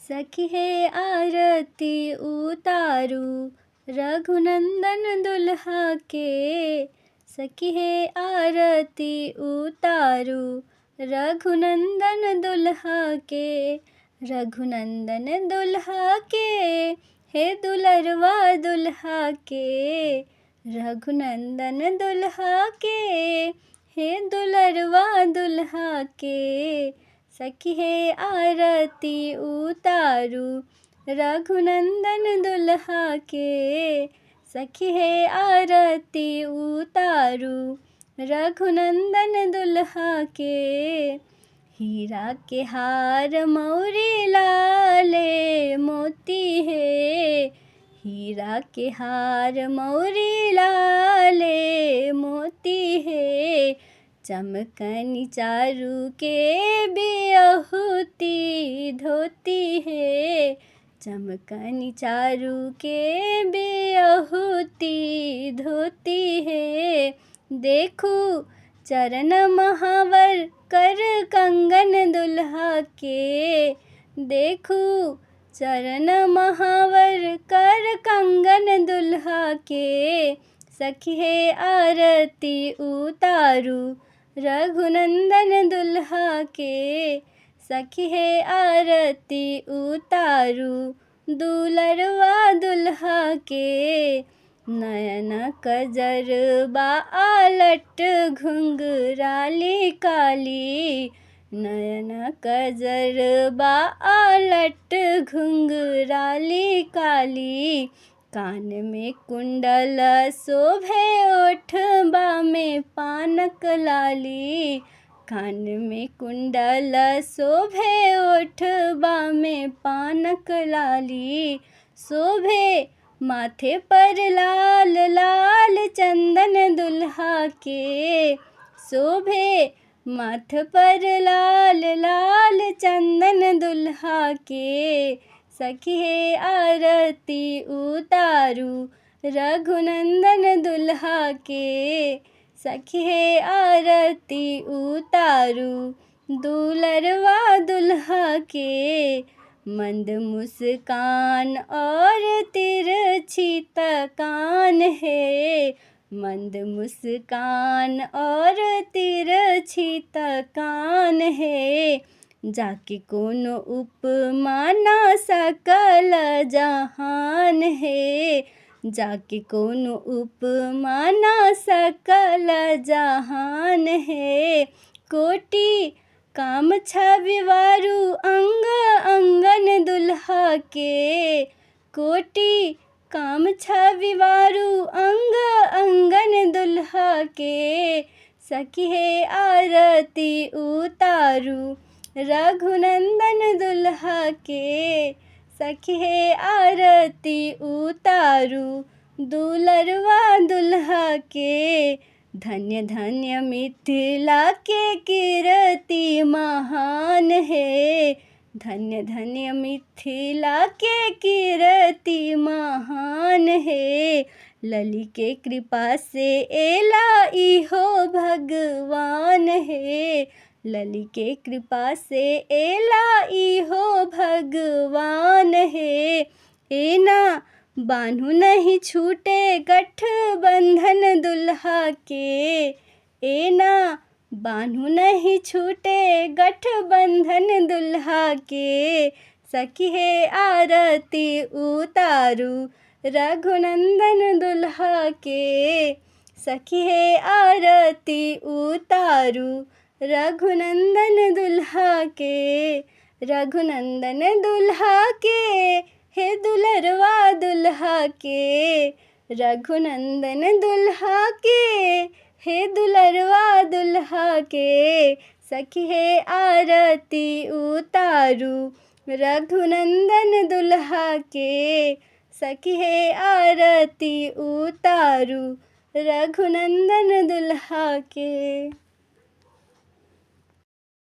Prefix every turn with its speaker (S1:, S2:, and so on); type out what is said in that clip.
S1: सखी है आरती उतारू रघुनंदन दुल्हा के। सखी है आरती उतारू रघुनंदन दुल्हा के। रघुनंदन दुल्हा के हे दुलरवा दुल्हा के। रघुनंदन दुल्हा के हे दुलरवा दुल्हा के। सखी है आरती उतारू रघुनंदन दुल्हा के। सखी है आरती उतारू रघुनंदन दुल्हा के। हीरा के हार मौरी लाले मोती है। हीरा के हार मौरी लाले मोती है। चमकनी चारू के बियहुती धोती है। चमकनी चारू के बियहुती धोती है। देखू चरण महावर कर कंगन दुल्हा के। देखू चरण महावर कर कंगन दुल्हा के। सखी है आरती उतारू रघुनंदन दुल्हा के। सखी है आरती उतारू दुलरवा दुल्हा के। नयन कजरबा आलट घुंघराली काली। नयन कजरबा आलट घुंघराली काली। कान में कुंडल शोभे ओठबा में पानक लाली। कान में कुंडल शोभे ओठबा में पानक लाली। शोभे माथे पर लाल लाल चंदन दुल्हा के। शोभे माथ पर लाल लाल चंदन दुल्हा के। सखी है आरती उतारू रघुनंदन दुल्हा के। सखी है आरती उतारू दुलरवा दुल्हा के। मंद मुस्कान और तिरछी तकान है। मंद मुस्कान और तिरछी तकान है। जाके कोनो उपमा ना सकल जहान है। जाके कोनो उपमा ना सकल जहान है। कोटि काम छविवारू अंग अंगन दुल्हा के। कोटि काम छविवारू अंग अंगन दुल्हा के। सखी है आरती उतारू रघुनंदन दुल्हा के। सखी है आरती उतारू दुलरवा दुल्हा के। धन्य धन्य मिथिला के कीर्ति महान है। धन्य धन्य मिथिला के कीर्ति महान है। लली के कृपा से एला इहो भगवान है। लली के कृपा से एला इहो भगवान है। एना बान्हू नहीं छूटे गठबंधन दुल्हा के। एना बान्हू नहीं छूटे गठबंधन दुल्हा के। सखी है आरती उतारू रघुनंदन दुल्हा के। सखी है आरती उतारू रघुनंदन दुल्हा के। रघुनंदन दुल्हा के हे दुलरवा दुल्हा के। रघुनंदन दुल्हा के हे दुलरवा दुल्हा के। सखी है आरती उतारू रघुनंदन दुल्हा के। सखी है आरती उतारू रघुनंदन दुल्हा के।